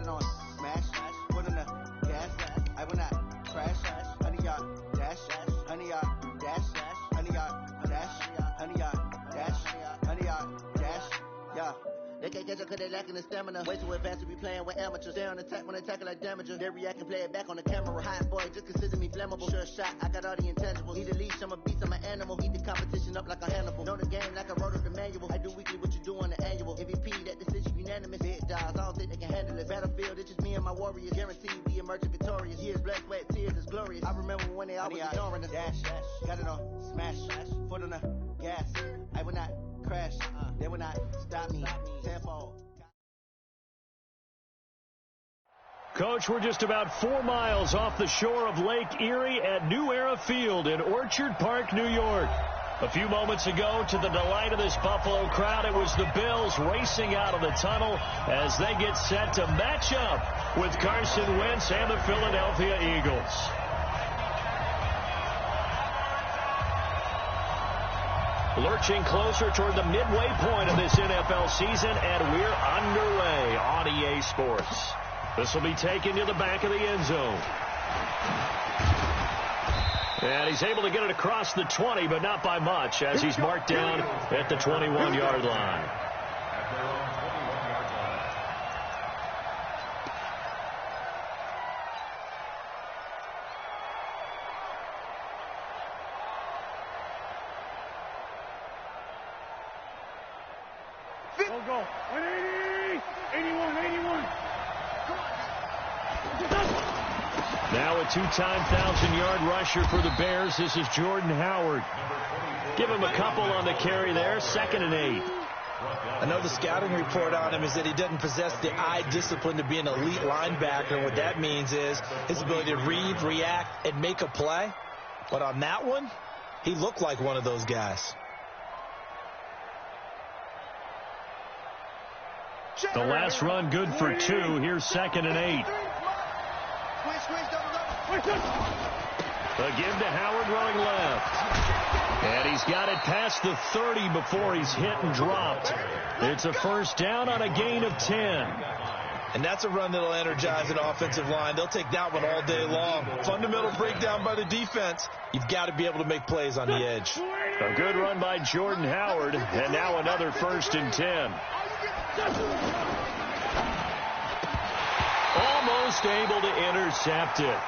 it on smash, foot on the gas. I will not crash. 100 yard dash, 100 yard dash, 100 yard dash, 100 yard dash, 100 yard dash. Yeah. They can't catch up cause they lacking the stamina. Way too advanced to be playing with amateurs. Stay on attack when attacking like damager. They react and play it back on the camera. Hot boy, just consider me flammable. Sure shot, I got all the intangibles. Need a leash, I'm a beast, I'm an animal. Eat the competition up like a Hannibal. Know the game like I wrote up the manual. I do weekly what you do on the annual. MVP, that decision unanimous. Big dogs, I don't think they can handle it. Battlefield, it's just me and my warriors. Guaranteed we emerging victorious. Years, blood, sweat, tears, is glorious. I remember when they always ignoring the dash. Got it on smash, foot on the gas. I will not crash. They will not stop me. Tenfold. Coach, we're just about 4 miles off the shore of Lake Erie at New Era Field in Orchard Park, New York. A few moments ago, to the delight of this Buffalo crowd, it was the Bills racing out of the tunnel as they get set to match up with Carson Wentz and the Philadelphia Eagles. Lurching closer toward the midway point of this NFL season, and we're underway on EA Sports. This will be taken to the back of the end zone. And he's able to get it across the 20, but not by much, as he's marked down at the 21-yard line. Go. 180! 81! Now a two-time 1,000-yard rusher for the Bears. This is Jordan Howard. Give him a couple on the carry there. 2nd and 8. I know the scouting report on him is that he doesn't possess the eye discipline to be an elite linebacker. What that means is his ability to read, react, and make a play. But on that one, he looked like one of those guys. The last run good for 2. Here's 2nd and 8. A give to Howard running left. And he's got it past the 30 before he's hit and dropped. It's a first down on a gain of 10. And that's a run that'll energize an offensive line. They'll take that one all day long. Fundamental breakdown by the defense. You've got to be able to make plays on the edge. A good run by Jordan Howard. And now another 1st and 10. Almost able to intercept it.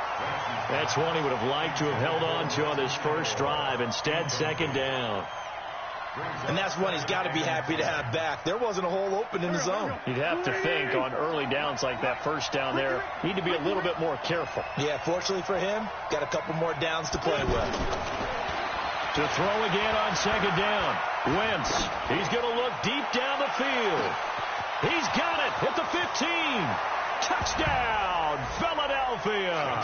That's one he would have liked to have held on to on his first drive. Instead, 2nd down. And that's one he's got to be happy to have back. There wasn't a hole open in the zone. You'd have to think on early downs like that first down there, need to be a little bit more careful. Yeah, fortunately for him, got a couple more downs to play with. To throw again on 2nd down. Wentz, he's going to look deep down the field. He's got it at the 15. Touchdown, Philadelphia.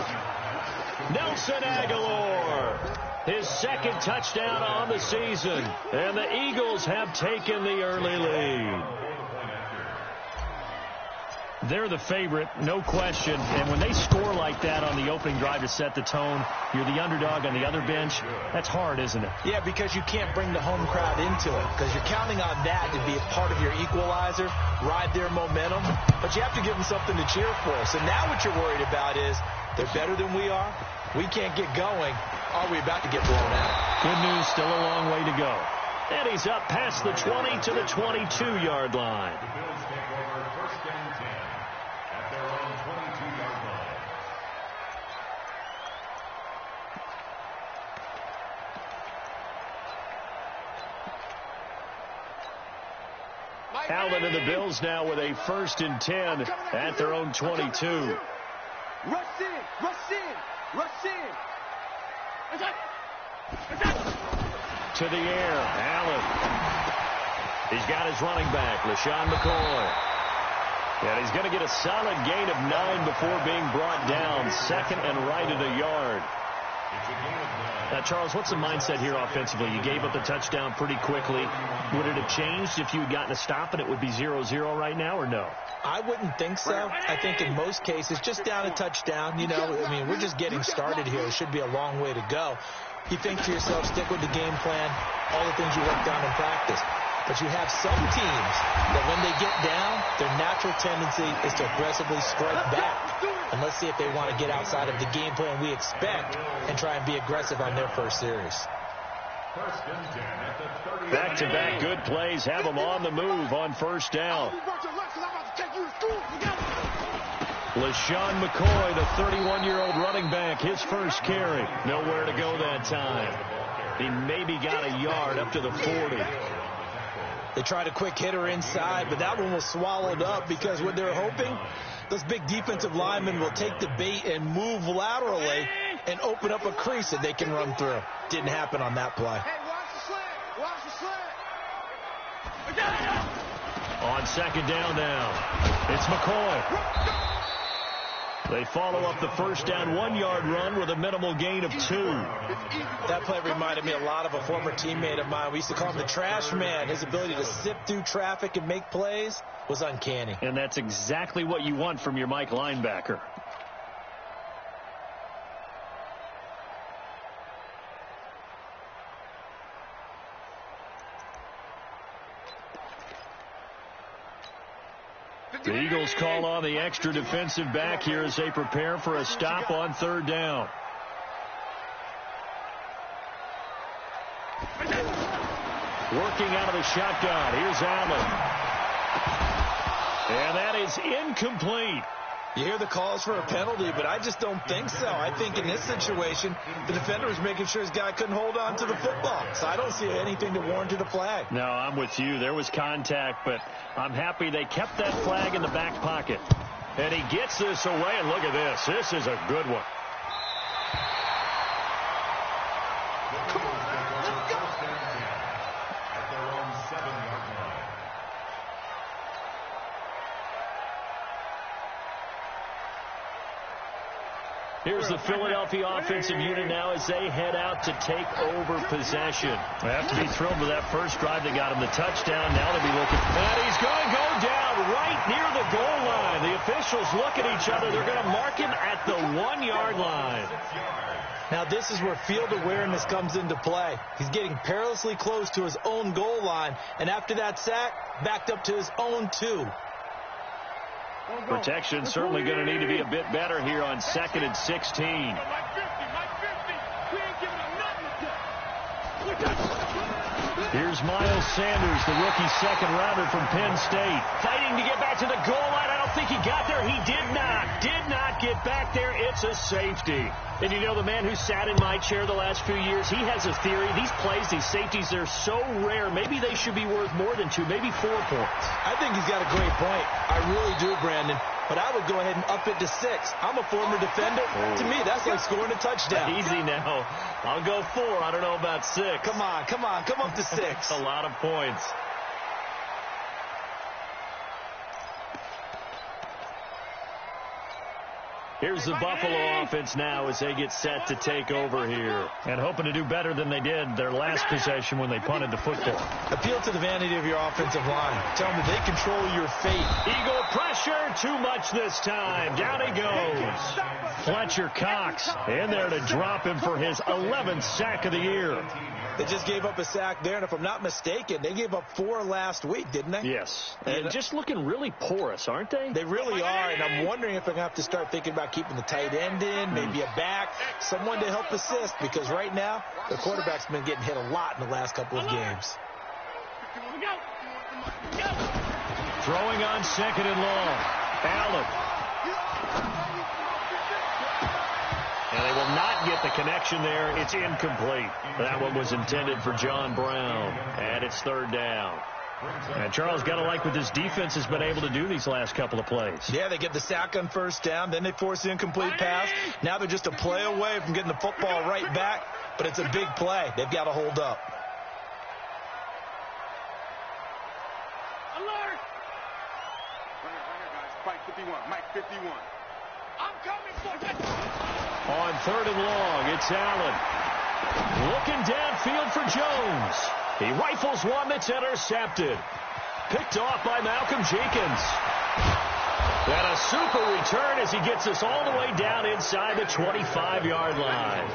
Nelson Aguilar, his 2nd touchdown on the season. And the Eagles have taken the early lead. They're the favorite, no question. And when they score like that on the opening drive to set the tone, you're the underdog on the other bench. That's hard, isn't it? Yeah, because you can't bring the home crowd into it. Because you're counting on that to be a part of your equalizer, ride their momentum. But you have to give them something to cheer for. So now what you're worried about is they're better than we are. We can't get going. Are we about to get blown out? Good news, still a long way to go. And he's up past the 20 to the 22-yard line. Allen and the Bills now with a 1st and 10 at their own 22. Rush in! To the air, Allen. He's got his running back, LaShawn McCoy. And he's going to get a solid gain of 9 before being brought down. 2nd and right at a yard. Now, Charles, what's the mindset here offensively? You gave up the touchdown pretty quickly. Would it have changed if you had gotten a stop and it would be 0-0 right now, or no? I wouldn't think so. I think in most cases, just down a touchdown, you know, I mean, we're just getting started here. It should be a long way to go. You think to yourself, stick with the game plan, all the things you worked on in practice. But you have some teams that when they get down, their natural tendency is to aggressively strike back. And let's see if they want to get outside of the game plan we expect and try and be aggressive on their first series. Back-to-back good plays have them on the move on first down. LeSean McCoy, the 31-year-old running back, his first carry. Nowhere to go that time. He maybe got a yard up to the 40. They tried a quick hitter inside, but that one was swallowed up because what they're hoping, those big defensive linemen will take the bait and move laterally and open up a crease that they can run through. Didn't happen on that play. Hey, watch the slant. Watch the slant. On second down now, it's McCoy. They follow up the first down 1-yard run with a minimal gain of 2. That play reminded me a lot of a former teammate of mine. We used to call him the trash man. His ability to sift through traffic and make plays was uncanny. And that's exactly what you want from your Mike linebacker. The Eagles call on the extra defensive back here as they prepare for a stop on third down. Working out of the shotgun. Here's Allen. And that is incomplete. You hear the calls for a penalty, but I just don't think so. I think in this situation, the defender was making sure his guy couldn't hold on to the football. So I don't see anything to warrant a flag. No, I'm with you. There was contact, but I'm happy they kept that flag in the back pocket. And he gets this away, and look at this. This is a good one. Come on, let's go. At their own 7-yard line. Here's the Philadelphia offensive unit now as they head out to take over possession. They have to be thrilled with that first drive. They got him the touchdown. Now they'll be looking. And he's going to go down right near the goal line. The officials look at each other. They're going to mark him at the 1-yard line. Now this is where field awareness comes into play. He's getting perilously close to his own goal line. And after that sack, backed up to his own 2. Protection certainly going to need to be a bit better here on 2nd and 16. Here's Miles Sanders, the rookie second-rounder from Penn State. Fighting to get back to the goal line. I don't think he got there. He did not get back there. It's a safety. And you know, the man who sat in my chair the last few years, he has a theory. These plays, these safeties, they're so rare. Maybe they should be worth more than 2, maybe 4 points. I think he's got a great point. I really do, Brandon. But I would go ahead and up it to 6. I'm a former defender. To me, that's like scoring a touchdown. Easy now. I'll go 4. I don't know about 6. Come on. Come up to 6. A lot of points. Here's the Buffalo offense now as they get set to take over here. And hoping to do better than they did their last possession when they punted the football. Appeal to the vanity of your offensive line. Tell them that they control your fate. Eagle pressure, too much this time. Down he goes. Fletcher Cox in there to drop him for his 11th sack of the year. They just gave up a sack there, and if I'm not mistaken, they gave up 4 last week, didn't they? Yes. And just looking really porous, aren't they? They really are, and I'm wondering if I'm going to have to start thinking about keeping the tight end in, maybe a back, someone to help assist, because right now, the quarterback's been getting hit a lot in the last couple of games. Throwing on 2nd and long. Allen. And they will not get the connection there. It's incomplete. That one was intended for John Brown. And it's 3rd down. And Charles, got to like what this defense has been able to do these last couple of plays. Yeah, they get the sack on 1st down. Then they force the incomplete pass. Now they're just a play away from getting the football right back. But it's a big play. They've got to hold up. Alert! Right here, guys. Fight 51. Mike 51. I'm coming for you. On 3rd and long, it's Allen. Looking downfield for Jones. He rifles one that's intercepted. Picked off by Malcolm Jenkins. And a super return as he gets us all the way down inside the 25-yard line.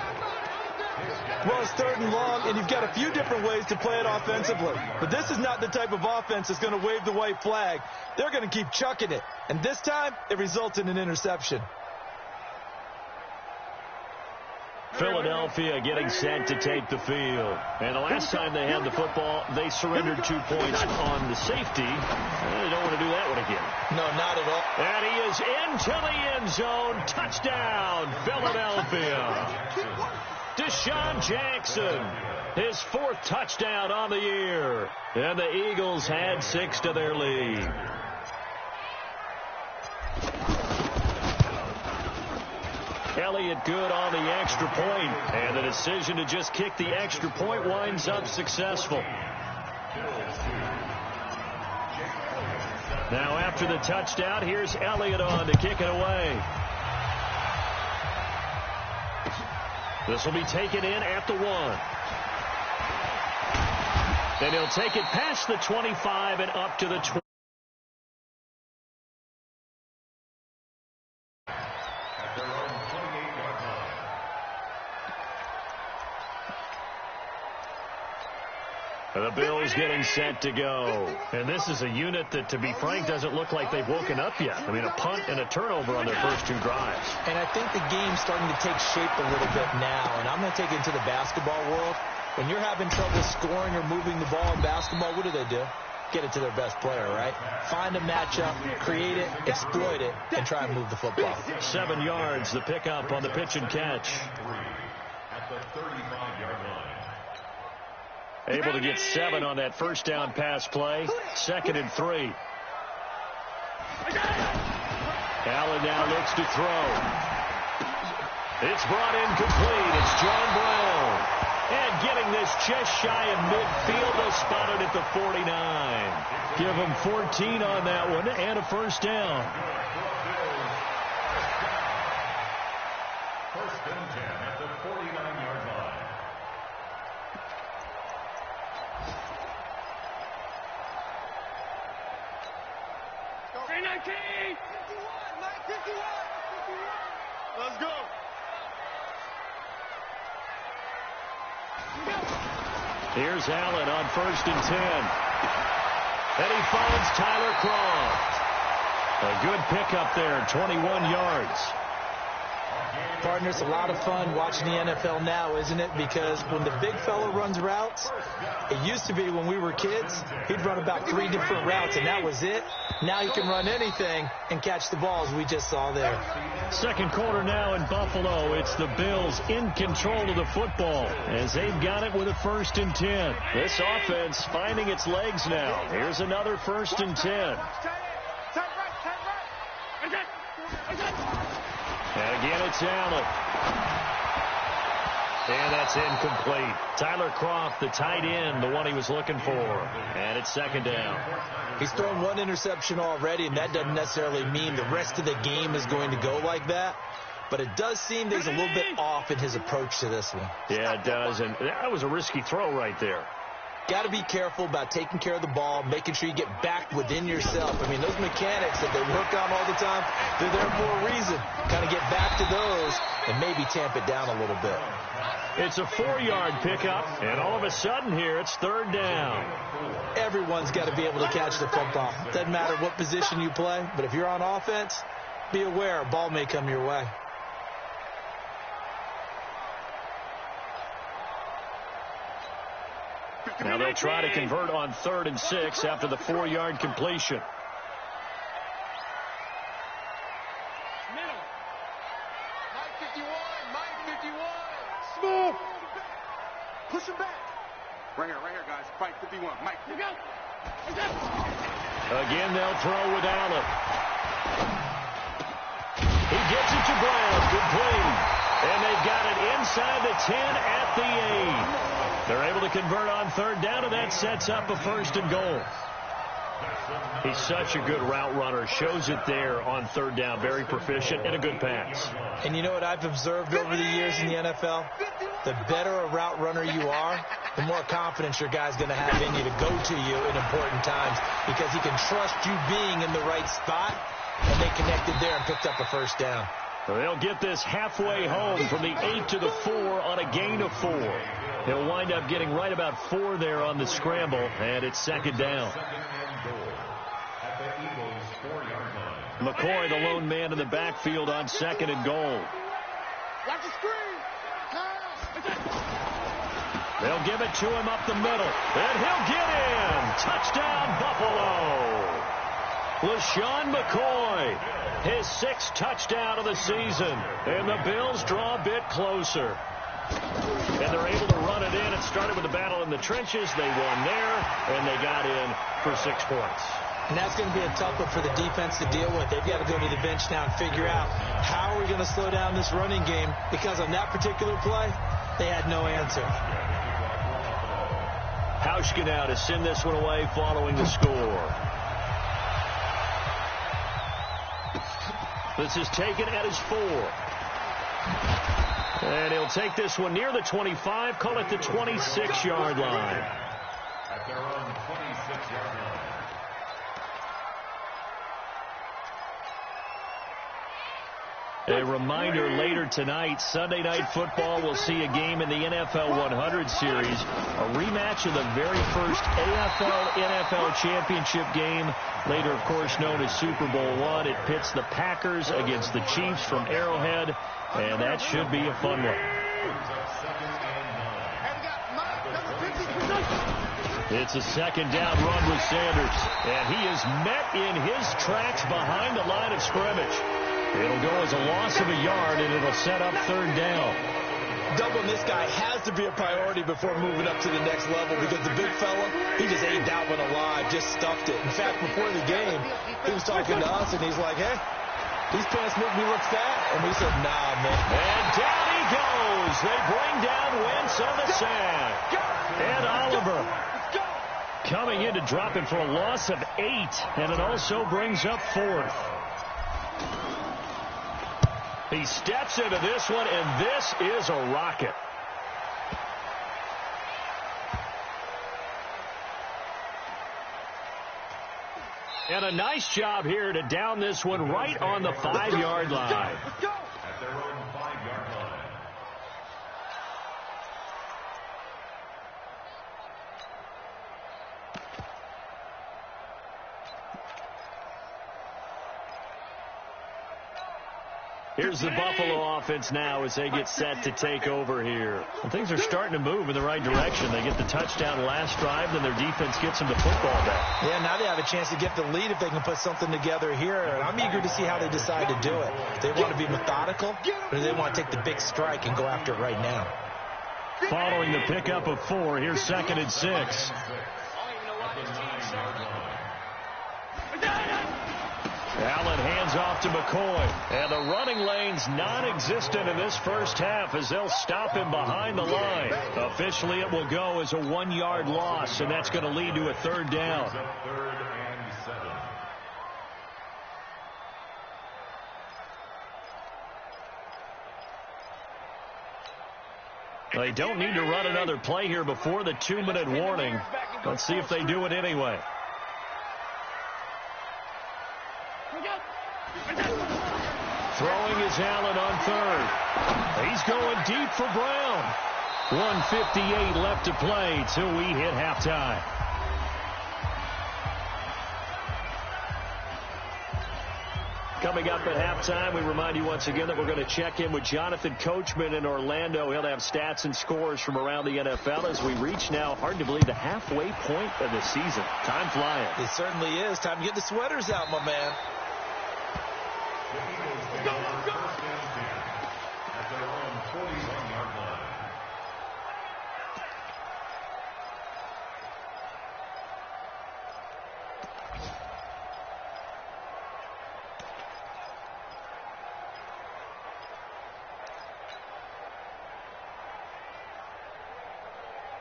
Well, it's 3rd and long, and you've got a few different ways to play it offensively. But this is not the type of offense that's going to wave the white flag. They're going to keep chucking it. And this time, it results in an interception. Philadelphia getting set to take the field. And the last time they had the football, they surrendered 2 points on the safety. They don't want to do that one again. No, not at all. And he is into the end zone. Touchdown, Philadelphia. Deshaun Jackson, his 4th touchdown on the year. And the Eagles had 6 to their lead. Elliott good on the extra point, and the decision to just kick the extra point winds up successful. Now after the touchdown, here's Elliott on to kick it away. This will be taken in at the 1. And he'll take it past the 25 and up to the 20. The Bills getting set to go. And this is a unit that, to be frank, doesn't look like they've woken up yet. I mean, a punt and a turnover on their first 2 drives. And I think the game's starting to take shape a little bit now. And I'm going to take it into the basketball world. When you're having trouble scoring or moving the ball in basketball, what do? Get it to their best player, right? Find a matchup, create it, exploit it, and try and move the football. 7 yards, the pickup on the pitch and catch. At the 35-yard line. Able to get 7 on that first down pass play. 2nd and 3. Allen now looks to throw. It's brought in complete. It's John Brown. And getting this just shy of midfield. They'll spot it at the 49. Give them 14 on that one and a first down. First and 10 at the 49-yard line. Let's go. Here's Allen on 1st and 10. And he finds Tyler Kroft. A good pickup there, 21 yards. Partner, it's a lot of fun watching the NFL now, isn't it? Because when the big fella runs routes, it used to be when we were kids, he'd run about 3 different routes, and that was it. Now he can run anything and catch the balls we just saw there. Second quarter now in Buffalo. It's the Bills in control of the football as they've got it with a 1st and 10. This offense finding its legs now. Here's another 1st and 10. And again, it's Allen. And that's incomplete. Tyler Kroft, the tight end, the one he was looking for. And it's 2nd down. He's thrown 1 interception already, and that doesn't necessarily mean the rest of the game is going to go like that. But it does seem that he's a little bit off in his approach to this one. Yeah, it does. And that was a risky throw right there. Got to be careful about taking care of the ball, making sure you get back within yourself. I mean, those mechanics that they work on all the time, they're there for a reason. Kind of get back to those and maybe tamp it down a little bit. It's a 4-yard pickup, and all of a sudden here, it's 3rd down. Everyone's got to be able to catch the football. Doesn't matter what position you play, but if you're on offense, be aware a ball may come your way. Now they'll try to convert on 3rd and 6 after the 4-yard completion. Smooth. Push him back. Right here, guys. Fight 51. Mike. Here we go. Again, they'll throw with Allen. He gets it to Brown. Complete. And they've got it inside the 10 at the 8. They're able to convert on 3rd down, and that sets up a 1st and goal. He's such a good route runner. Shows it there on 3rd down. Very proficient and a good pass. And you know what I've observed over the years in the NFL? The better a route runner you are, the more confidence your guy's going to have in you to go to you in important times because he can trust you being in the right spot, and they connected there and picked up a 1st down. They'll get this halfway home from the 8 to the 4 on a gain of 4. He'll wind up getting right about 4 there on the scramble, and it's second down. McCoy, the lone man in the backfield on 2nd and goal. Watch the screen. They'll give it to him up the middle, and he'll get in. Touchdown, Buffalo. LeSean McCoy, his 6th touchdown of the season, and the Bills draw a bit closer. And they're able to run it in. It started with a battle in the trenches. They won there, and they got in for 6 points. And that's going to be a tough one for the defense to deal with. They've got to go to the bench now and figure out how are we going to slow down this running game, because on that particular play, they had no answer. Hauschka now to send this one away following the score. This is taken at his 4. And he'll take this one near the 25, call it the 26-yard line. At their own 26-yard line. A reminder, later tonight, Sunday Night Football will see a game in the NFL 100 Series, a rematch of the very first AFL-NFL championship game, later, of course, known as Super Bowl I. It pits the Packers against the Chiefs from Arrowhead, and that should be a fun one. It's a 2nd down run with Sanders, and he is met in his tracks behind the line of scrimmage. It'll go as a loss of a yard, and it'll set up 3rd down. Doubling this guy has to be a priority before moving up to the next level, because the big fella, he just ate that one alive, just stuffed it. In fact, before the game, he was talking to us, and he's like, hey, these pants make me look fat. And we said, nah, man. And down he goes. They bring down Wentz on the sack. And Oliver coming in to drop it for a loss of 8, and it also brings up 4th. He steps into this one, and this is a rocket. And a nice job here to down this one right on the 5-yard line. At their own 5-yard line. Here's the Buffalo offense now as they get set to take over here. And things are starting to move in the right direction. They get the touchdown last drive, then their defense gets them the football back. Yeah, now they have a chance to get the lead if they can put something together here. And I'm eager to see how they decide to do it. They want to be methodical, or they want to take the big strike and go after it right now. Following the pickup of 4, here's 2nd and 6. Allen hands off to McCoy. And the running lane's non-existent in this first half as they'll stop him behind the line. Officially, it will go as a 1-yard loss, and that's going to lead to a 3rd down. 3rd and 7. They don't need to run another play here before the 2-minute warning. Let's see if they do it anyway. Throwing is Allen on 3rd. He's going deep for Brown. 1:58 left to play till we hit halftime. Coming up at halftime, we remind you once again that we're going to check in with Jonathan Coachman in Orlando. He'll have stats and scores from around the NFL as we reach now, hard to believe, the halfway point of the season. Time flying. It certainly is. Time to get the sweaters out, my man. The Eagles go first and 10 at their own 41-yard line.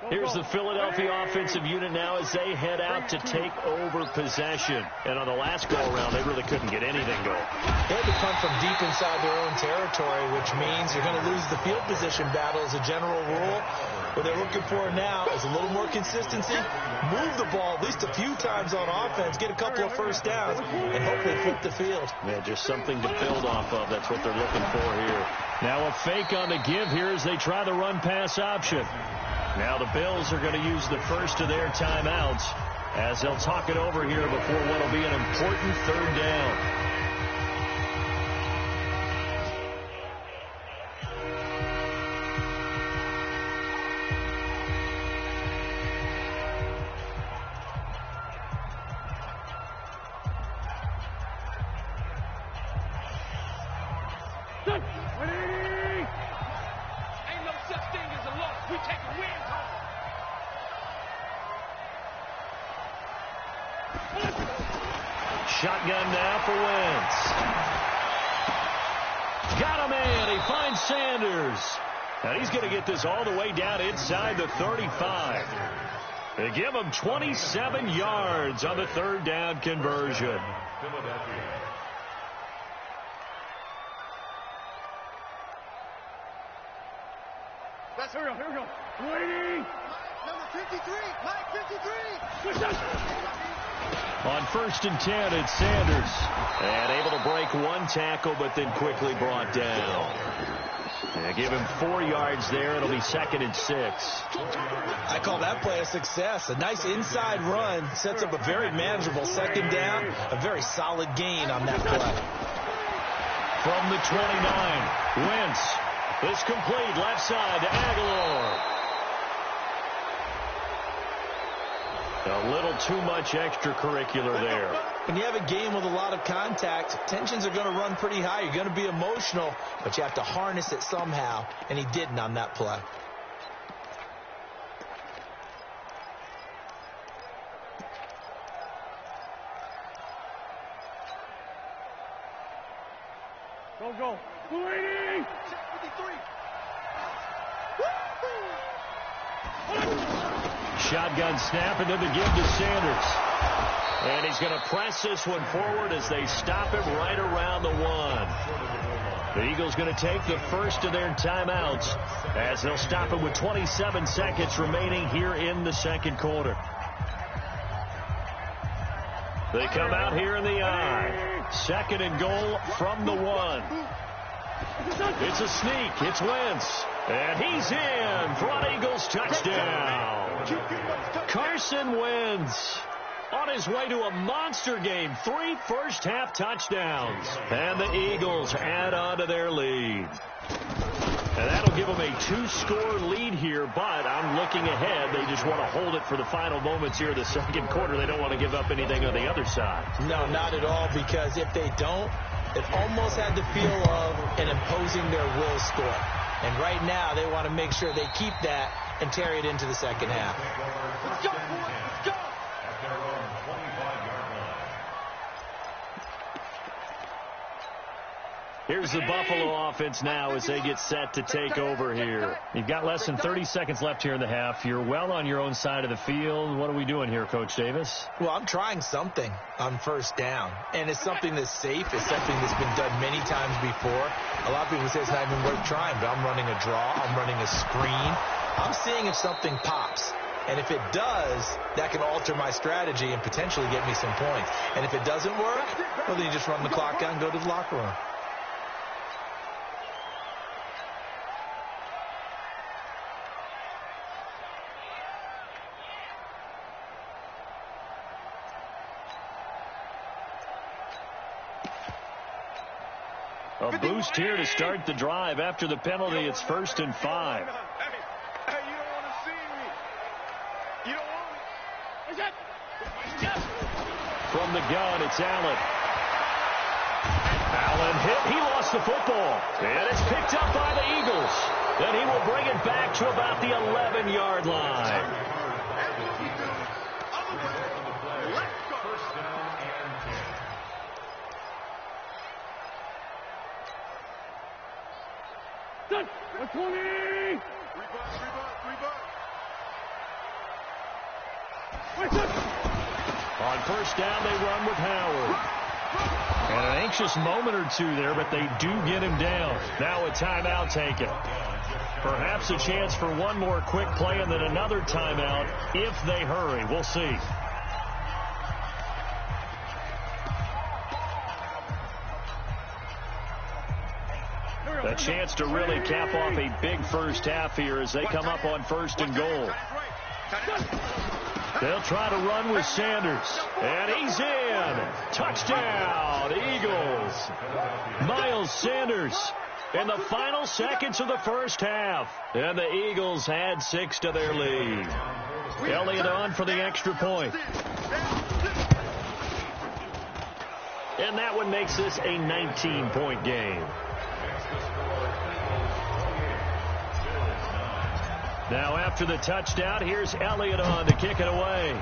Here's the Philadelphia offensive unit now as they head out to take over possession. And on the last go-around, they really couldn't get anything going. They had to come from deep inside their own territory, which means you're going to lose the field position battle as a general rule. What they're looking for now is a little more consistency, move the ball at least a few times on offense, get a couple of first downs, and hopefully flip the field. Yeah, just something to build off of. That's what they're looking for here. Now a fake on the give here as they try the run-pass option. Now the Bills are going to use the first of their timeouts as they'll talk it over here before what will be an important third down. Shotgun now for Wentz. Got a man. He finds Sanders. And he's going to get this all the way down inside the 35. They give him 27 yards on the third down conversion. Let's hurry up. Here we go. Waiting. Number 53. Mike 53. On 1st and 10, it's Sanders. And able to break one tackle, but then quickly brought down. They give him 4 yards there. It'll be 2nd and 6. I call that play a success. A nice inside run sets up a very manageable second down. A very solid gain on that play. From the 29, Wentz. It's complete left side to Aguilar. A little too much extracurricular there. When you have a game with a lot of contact, tensions are going to run pretty high. You're going to be emotional, but you have to harness it somehow, and he didn't on that play. Go. Waiting. 53. Shotgun snap and then the give to Sanders. And he's going to press this one forward as they stop him right around the 1. The Eagles going to take the first of their timeouts as they'll stop him with 27 seconds remaining here in the second quarter. They come out here in the I. 2nd and goal from the 1. It's a sneak. It's Wentz. And he's in for an Eagles touchdown. Carson Wentz on his way to a monster game. 3 first-half touchdowns. And the Eagles add on to their lead. And that'll give them a 2-score lead here, but I'm looking ahead. They just want to hold it for the final moments here of the second quarter. They don't want to give up anything on the other side. No, not at all, because if they don't, it almost had the feel of an imposing their will score. And right now, they want to make sure they keep that and carry it into the second half. Let's go, boys. Let's go. At their own 25-yard line. Here's the Buffalo offense now as they get set to take over here. You've got less than 30 seconds left here in the half. You're well on your own side of the field. What are we doing here, Coach Davis? Well, I'm trying something on first down, and it's something that's safe. It's something that's been done many times before. A lot of people say it's not even worth trying, but I'm running a draw. I'm running a screen. I'm seeing if something pops. And if it does, that can alter my strategy and potentially get me some points. And if it doesn't work, well, then you just run the clock out and go to the locker room. A boost here to start the drive. After the penalty, it's 1st and 5. Hey, you don't want to see me. You don't want me. From the gun, it's Allen. Allen hit. He lost the football. And it's picked up by the Eagles. Then he will bring it back to about the 11-yard line. First down and 10. Done. 20. On first down, they run with Howard. And an anxious moment or two there, but they do get him down. Now a timeout taken. Perhaps a chance for one more quick play and then another timeout if they hurry. We'll see. A chance to really cap off a big first half here as they come up on 1st and goal. They'll try to run with Sanders. And he's in. Touchdown, Eagles. Miles Sanders in the final seconds of the first half. And the Eagles add 6 to their lead. Elliott on for the extra point. And that one makes this a 19-point game. Now after the touchdown, here's Elliott on to kick it away.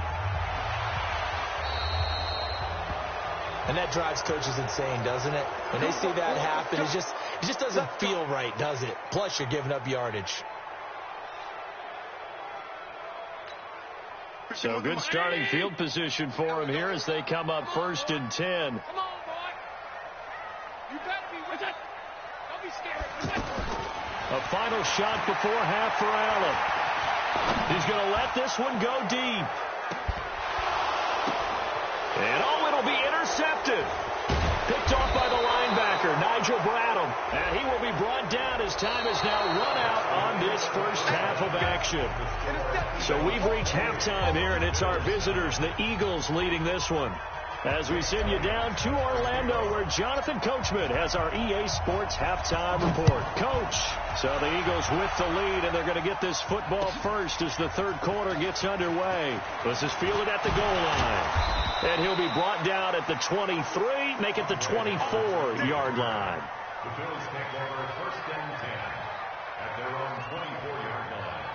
And that drives coaches insane, doesn't it? When they see that happen, it just doesn't feel right, does it? Plus, you're giving up yardage. So good starting field position for him here as they come up 1st and 10. Come on, boy. You better be with it. Don't be scared. A final shot before half for Allen. He's going to let this one go deep. And it'll be intercepted. Picked off by the linebacker, Nigel Bradham. And he will be brought down as time is now run out on this first half of action. So we've reached halftime here, and it's our visitors, the Eagles, leading this one. As we send you down to Orlando, where Jonathan Coachman has our EA Sports halftime report. Coach, so the Eagles with the lead, and they're going to get this football first as the third quarter gets underway. This is fielded at the goal line. And he'll be brought down at the 23, make it the 24-yard line. The Bills take over 1st and 10 at their own 24-yard line.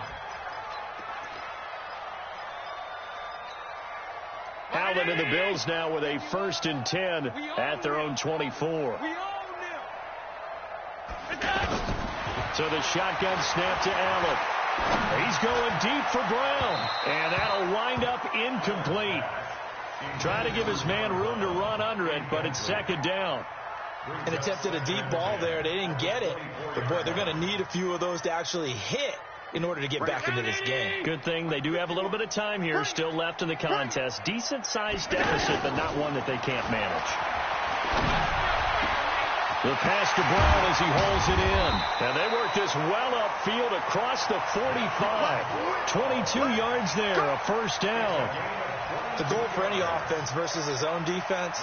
Allen and the Bills now with a 1st and 10 at their own 24. So the shotgun snap to Allen. He's going deep for Brown. And that'll wind up incomplete. Trying to give his man room to run under it, but it's 2nd down. And attempted a deep ball there. They didn't get it. But, boy, they're going to need a few of those to actually hit in order to get back into this game. Good thing they do have a little bit of time here still left in the contest. Decent-sized deficit, but not one that they can't manage. The pass to Brown as he hauls it in. And they work this well upfield across the 45. 22 yards there, a 1st down. The goal for any offense versus his own defense,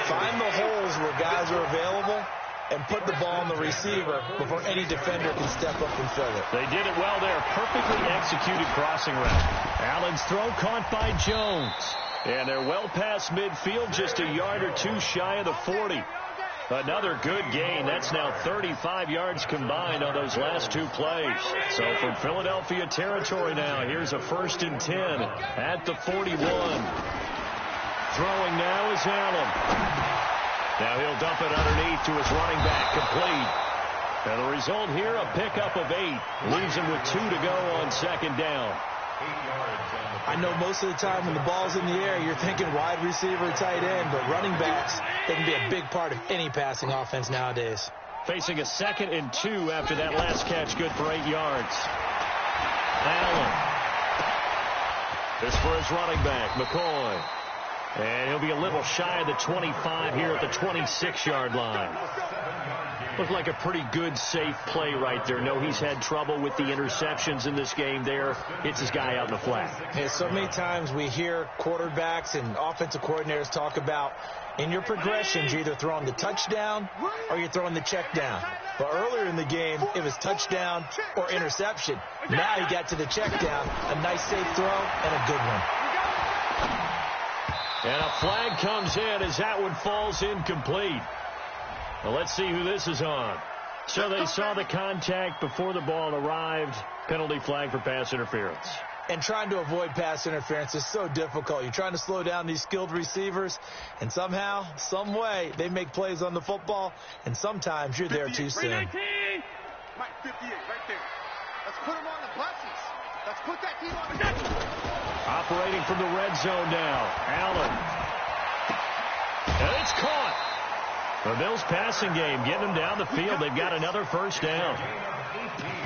find the holes where guys are available and put the ball on the receiver before any defender can step up and fill it. They did it well there. Perfectly executed crossing route. Allen's throw caught by Jones. And they're well past midfield, just a yard or two shy of the 40. Another good gain. That's now 35 yards combined on those last 2 plays. So from Philadelphia territory now, here's a 1st and 10 at the 41. Throwing now is Allen. Now he'll dump it underneath to his running back, complete. And the result here, a pickup of 8. Leaves him with 2 to go on 2nd down. I know most of the time when the ball's in the air, you're thinking wide receiver, tight end, but running backs, they can be a big part of any passing offense nowadays. Facing a 2nd and 2 after that last catch, good for 8 yards. Allen. This for his running back, McCoy. And he'll be a little shy of the 25 here at the 26-yard line. Looked like a pretty good, safe play right there. No, he's had trouble with the interceptions in this game there. Hits his guy out in the flat. Hey, so many times we hear quarterbacks and offensive coordinators talk about in your progressions, you're either throwing the touchdown or you're throwing the check down. But earlier in the game, it was touchdown or interception. Now he got to the check down, a nice safe throw, and a good one. And a flag comes in as that one falls incomplete. Well, let's see who this is on. So they saw the contact before the ball arrived. Penalty flag for pass interference. And trying to avoid pass interference is so difficult. You're trying to slow down these skilled receivers, and somehow, some way, they make plays on the football, and sometimes you're there too soon. Mike, 58, right there. Let's put him on the buses. Let's put that team on the buses. Operating from the red zone now. Allen. And it's caught. The Bills passing game getting them down the field. They've got another 1st down.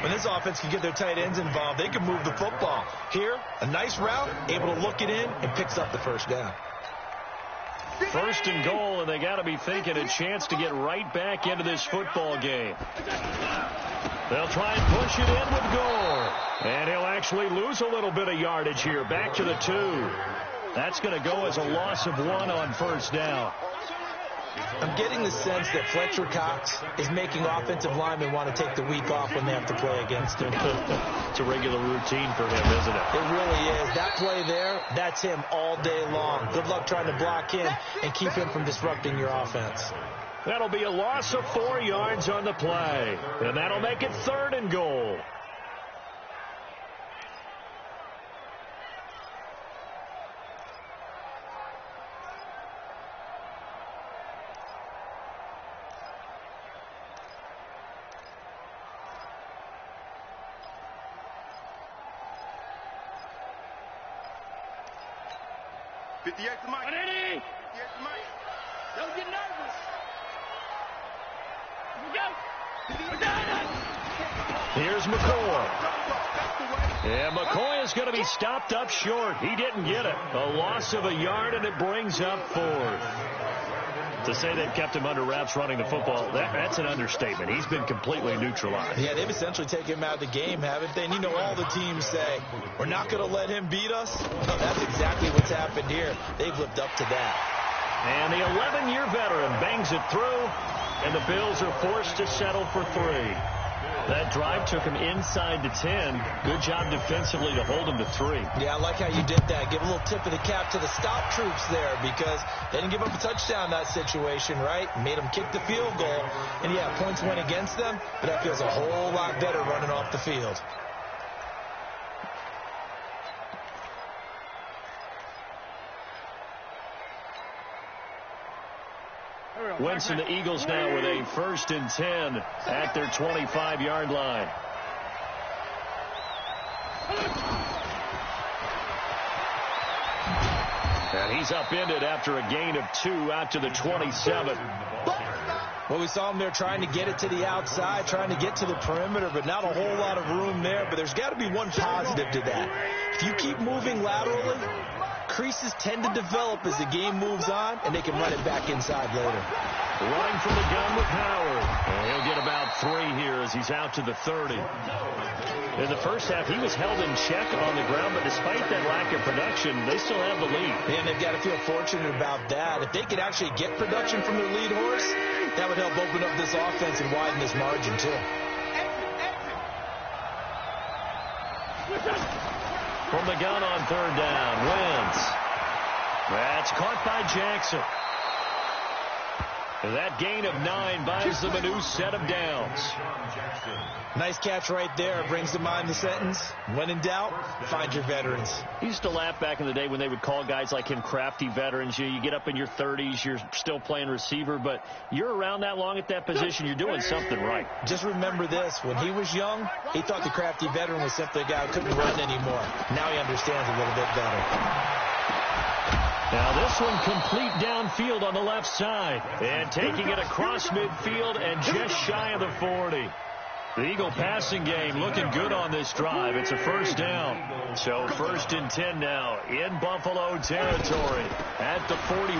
When this offense can get their tight ends involved, they can move the football. Here, a nice route, able to look it in, and picks up the first down. First and goal, and they got to be thinking a chance to get right back into this football game. They'll try and push it in with Gore. And he'll actually lose a little bit of yardage here. Back to the 2. That's going to go as a loss of 1 on first down. I'm getting the sense that Fletcher Cox is making offensive linemen want to take the week off when they have to play against him. It's a regular routine for him, isn't it? It really is. That play there, that's him all day long. Good luck trying to block him and keep him from disrupting your offense. That'll be a loss of 4 yards on the play. And that'll make it 3rd and goal. Don't get nervous. Here's McCoy. Yeah, McCoy is going to be stopped up short. He didn't get it. A loss of a yard, and it brings up 4th. To say they've kept him under wraps running the football, that's an understatement. He's been completely neutralized. Yeah, they've essentially taken him out of the game, haven't they? And you know all the teams say, we're not going to let him beat us. Well, that's exactly what's happened here. They've lived up to that. And the 11-year veteran bangs it through, and the Bills are forced to settle for 3. That drive took him inside the 10. Good job defensively to hold him to 3. Yeah, I like how you did that. Give a little tip of the cap to the stop troops there because they didn't give up a touchdown in that situation, right? Made them kick the field goal. And, yeah, points went against them, but that feels a whole lot better running off the field. Wentz and the Eagles now with a 1st and 10 at their 25-yard line. And he's upended after a gain of 2 out to the 27. Well, we saw him there trying to get it to the outside, trying to get to the perimeter, but not a whole lot of room there. But there's got to be one positive to that. If you keep moving laterally, creases tend to develop as the game moves on, and they can run it back inside later. Running from the gun with Howard. And he'll get about 3 here as he's out to the 30. In the first half, he was held in check on the ground, but despite that lack of production, they still have the lead. And they've got to feel fortunate about that. If they could actually get production from their lead horse, that would help open up this offense and widen this margin, too. From the gun on 3rd down, Wentz. That's caught by Jackson. That gain of 9 buys them a new set of downs. Nice catch right there. Brings to mind the sentence, when in doubt, find your veterans. He used to laugh back in the day when they would call guys like him crafty veterans. You get up in your 30s, you're still playing receiver, but you're around that long at that position, you're doing something right. Just remember this. When he was young, he thought the crafty veteran was simply a guy who couldn't run anymore. Now he understands a little bit better. Now this one complete downfield on the left side. And taking it across midfield and just shy of the 40. The Eagle passing game looking good on this drive. It's a 1st down. So 1st and 10 now in Buffalo territory at the 41.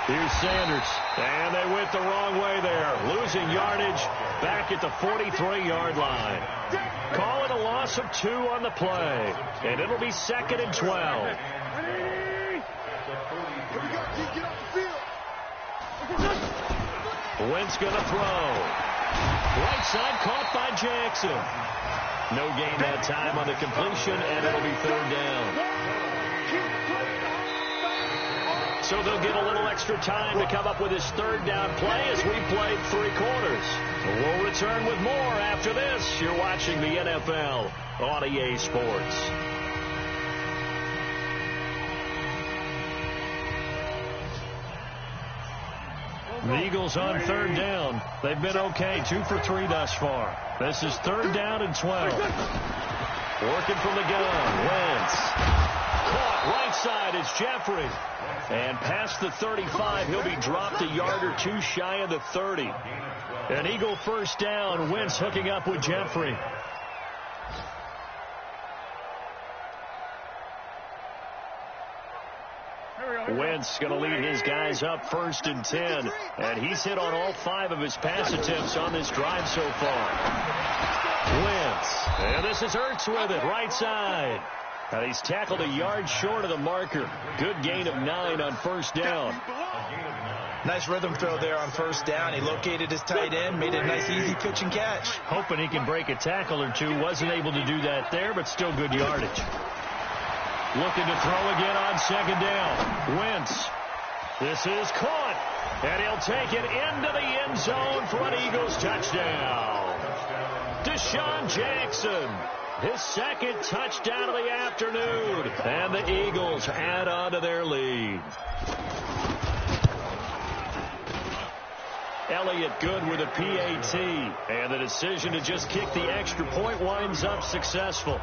Here's Sanders. And they went the wrong way there. Losing yardage back at the 43-yard line. Call it a loss of 2 on the play. And it'll be 2nd and 12. Wentz going to throw. Right side caught by Jackson. No gain that time on the completion, and it'll be 3rd down. So they'll get a little extra time to come up with his 3rd down play as we played 3 quarters. We'll return with more after this. You're watching the NFL on EA Sports. The Eagles on 3rd down. They've been okay, 2 for 3 thus far. This is 3rd down and 12. Working from the gun, Wentz. Caught right side, it's Jeffrey. And past the 35, he'll be dropped a yard or 2 shy of the 30. An Eagle 1st down, Wentz hooking up with Jeffrey. Wentz going to lead his guys up 1st and 10. And he's hit on all 5 of his pass attempts on this drive so far. Wentz. And this is Ertz with it, right side. And he's tackled a yard short of the marker. Good gain of 9 on 1st down. Nice rhythm throw there on 1st down. He located his tight end, made it a nice easy pitch and catch. Hoping he can break a tackle or two. Wasn't able to do that there, but still good yardage. Looking to throw again on 2nd down. Wentz. This is caught. And he'll take it into the end zone for an Eagles touchdown. Deshaun Jackson. His 2nd touchdown of the afternoon. And the Eagles add on to their lead. Elliott good with a PAT. And the decision to just kick the extra point winds up successful.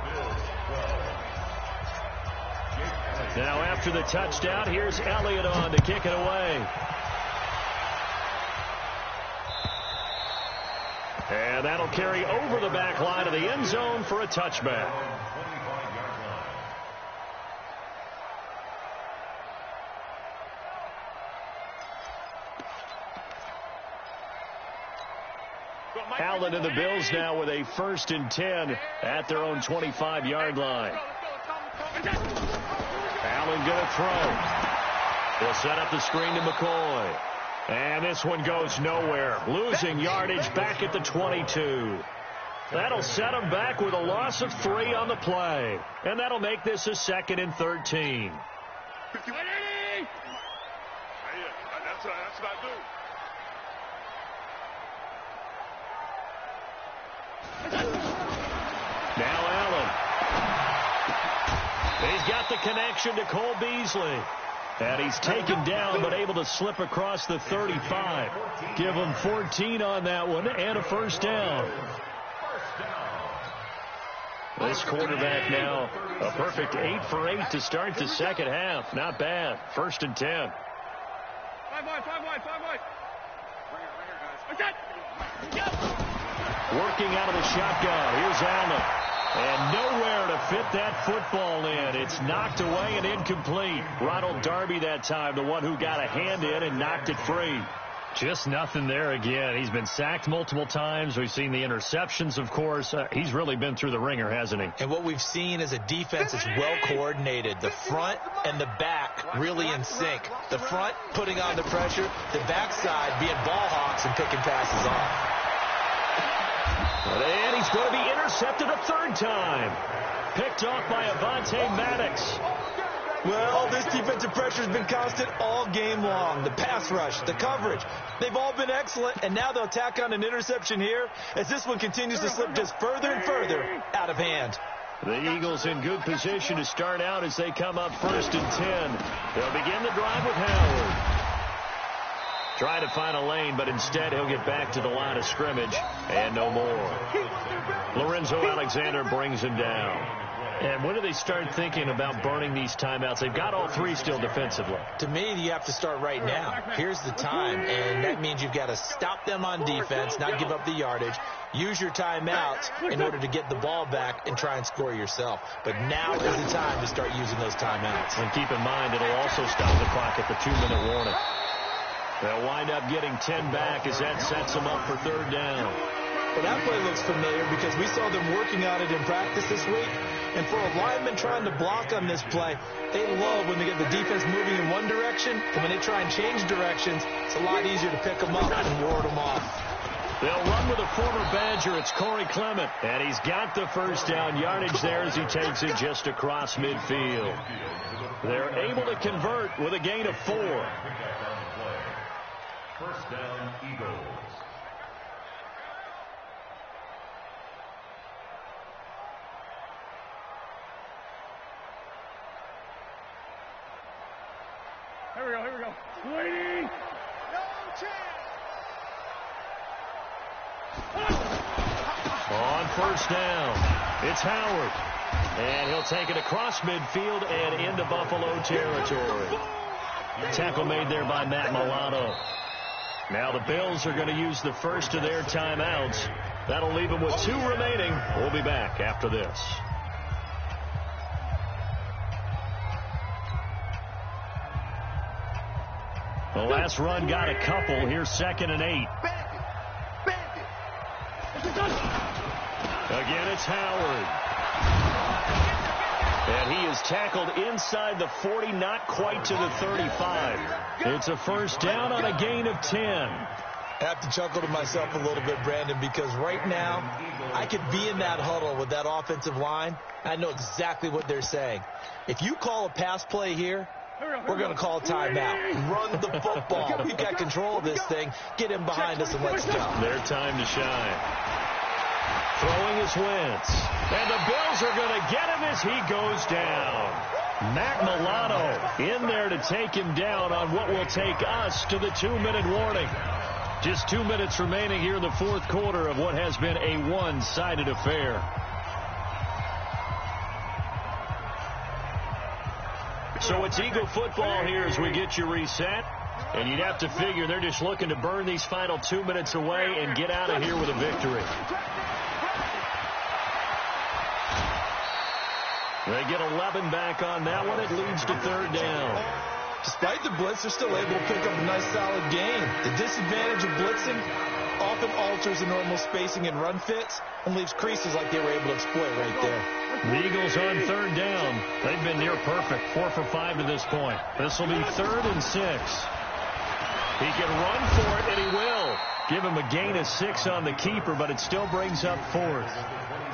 Now after the touchdown, here's Elliott on to kick it away. And that'll carry over the back line of the end zone for a touchback. Allen and the Bills now with a 1st and 10 at their own 25-yard line. Allen going to throw. He'll set up the screen to McCoy. And this one goes nowhere. Losing yardage back at the 22. That'll set him back with a loss of 3 on the play. And that'll make this a 2nd and 13. That's what I do. Now Allen. He's got the connection to Cole Beasley. And he's taken down but able to slip across the 35. Give him 14 on that one and a 1st down. This quarterback now a perfect 8 for 8 to start the 2nd half. Not bad. 1st and 10. 5 wide. Working out of the shotgun. Here's Allen. And nowhere to fit that football in. It's knocked away and incomplete. Ronald Darby that time, the one who got a hand in and knocked it free. Just nothing there again. He's been sacked multiple times. We've seen the interceptions, of course. He's really been through the ringer, hasn't he? And what we've seen is a defense that's well coordinated. The front and the back really in sync. The front putting on the pressure. The backside being ball hawks and picking passes off. And he's going to be intercepted a 3rd time. Picked off by Avonte Maddox. Well, this defensive pressure has been constant all game long. The pass rush, the coverage, they've all been excellent, and now they'll tack on an interception here as this one continues to slip just further and further out of hand. The Eagles in good position to start out as they come up 1st and 10. They'll begin the drive with Howard. Try to find a lane, but instead he'll get back to the line of scrimmage and no more. Lorenzo Alexander brings him down. And when do they start thinking about burning these timeouts? They've got all 3 still defensively. To me, you have to start right now. Here's the time, and that means you've got to stop them on defense, not give up the yardage. Use your timeouts in order to get the ball back and try and score yourself. But now is the time to start using those timeouts. And keep in mind, it'll also stop the clock at the 2-minute warning. They'll wind up getting 10 back as that sets them up for 3rd down. Well, that play looks familiar because we saw them working on it in practice this week. And for a lineman trying to block on this play, they love when they get the defense moving in one direction. And when they try and change directions, it's a lot easier to pick them up and ward them off. They'll run with a former Badger. It's Corey Clement. And he's got the 1st down yardage there as he takes it just across midfield. They're able to convert with a gain of 4. 1st down, Eagles. Here we go. Waiting. No chance. On 1st down, it's Howard. And he'll take it across midfield and into Buffalo territory. Tackle made there by Matt Milano. Now the Bills are going to use the first of their timeouts. That'll leave them with 2 remaining. We'll be back after this. The last run got a couple. Here's 2nd and 8. Again, it's Howard. And he is tackled inside the 40, not quite to the 35. It's a first down on a gain of 10. I have to chuckle to myself a little bit, Brandon, because right now I could be in that huddle with that offensive line. I know exactly what they're saying. If you call a pass play here, we're going to call a timeout. Run the football. We've got control of this thing. Get him behind us and let's go. Their time to shine. Throwing is Wentz. And the Bills are going to get him as he goes down. Matt Milano in there to take him down on what will take us to the 2-minute warning. Just 2 minutes remaining here in the fourth quarter of what has been a one-sided affair. So it's Eagle football here as we get you reset. And you'd have to figure they're just looking to burn these final 2 minutes away and get out of here with a victory. They get 11 back on that one. It leads to 3rd down. Despite the blitz, they're still able to pick up a nice, solid gain. The disadvantage of blitzing often alters the normal spacing and run fits and leaves creases like they were able to exploit right there. The Eagles on 3rd down. They've been near perfect, 4 for 5 to this point. This will be 3rd and 6. He can run for it, and he will. Give him a gain of 6 on the keeper, but it still brings up 4th.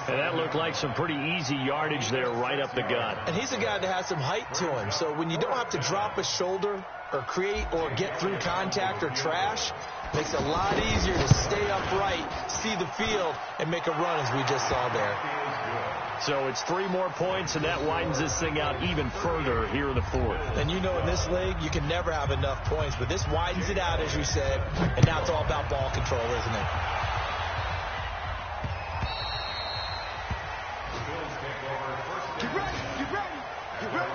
And that looked like some pretty easy yardage there right up the gut. And he's a guy that has some height to him. So when you don't have to drop a shoulder or create or get through contact or trash, makes it a lot easier to stay upright, see the field, and make a run as we just saw there. So it's 3 more points, and that widens this thing out even further here in the 4th. And you know in this league, you can never have enough points, but this widens it out, as you said, and now it's all about ball control, isn't it? Get ready, get ready, get ready.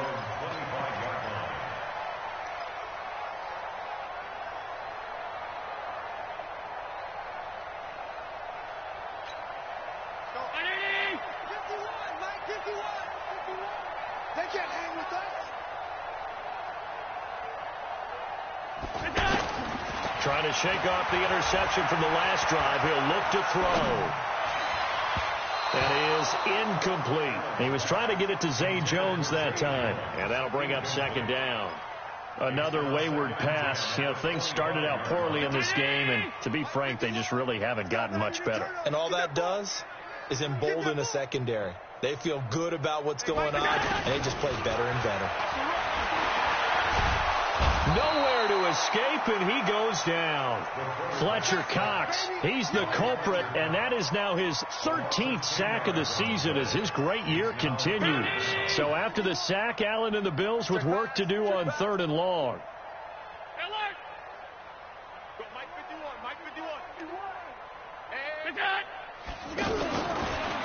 They can't hang with us. Trying to shake off the interception from the last drive. He'll look to throw. That is incomplete. He was trying to get it to Zay Jones that time. And that'll bring up 2nd down. Another wayward pass. You know, things started out poorly in this game, and to be frank, they just really haven't gotten much better. And all that does is embolden a secondary. They feel good about what's going on, and they just play better and better. Nowhere to escape, and he goes down. Fletcher Cox, he's the culprit, and that is now his 13th sack of the season as his great year continues. So after the sack, Allen and the Bills with work to do on 3rd and long.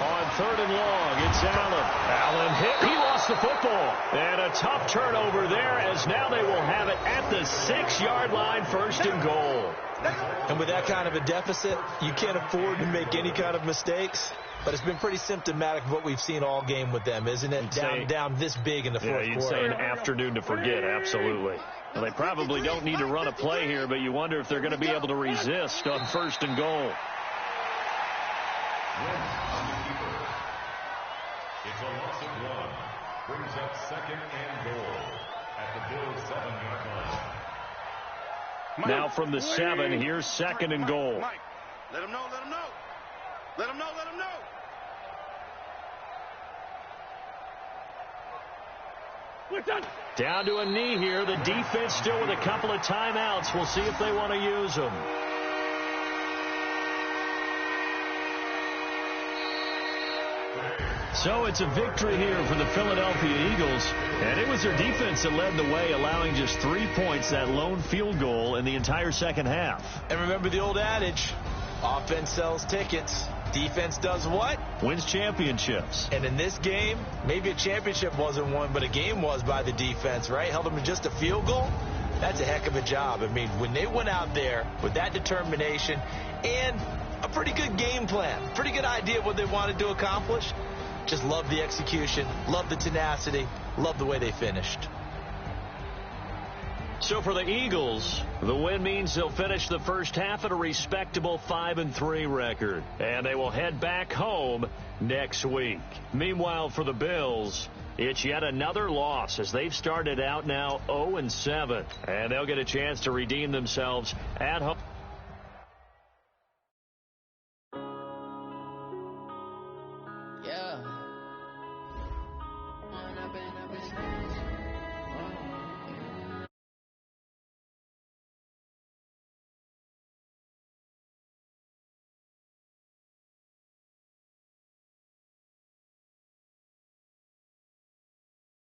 On 3rd and long, it's Allen. Allen hit. He lost the football. And a tough turnover there as now they will have it at the 6-yard line, 1st and goal. And with that kind of a deficit, you can't afford to make any kind of mistakes. But it's been pretty symptomatic of what we've seen all game with them, isn't it? Down this big in the fourth quarter. You'd say an afternoon to forget, absolutely. Well, they probably don't need to run a play here, but you wonder if they're going to be able to resist on 1st and goal. It's a loss of 1. Brings up 2nd and goal at the Bills' 7-yard line. Now from the 7, here's 2nd and goal. Mike, let him know, let him know. Let him know, let him know. Down to a knee here. The defense still with a couple of timeouts. We'll see if they want to use them. So it's a victory here for the Philadelphia Eagles. And it was their defense that led the way, allowing just 3 points, that lone field goal in the entire second half. And remember the old adage, offense sells tickets. Defense does what? Wins championships. And in this game, maybe a championship wasn't won, but a game was by the defense, right? Held them to just a field goal. That's a heck of a job. I mean, when they went out there with that determination and a pretty good game plan, pretty good idea of what they wanted to accomplish, just love the execution, love the tenacity, love the way they finished. So for the Eagles, the win means they'll finish the first half at a respectable 5-3 record. And they will head back home next week. Meanwhile, for the Bills, it's yet another loss as they've started out now 0-7. And they'll get a chance to redeem themselves at home.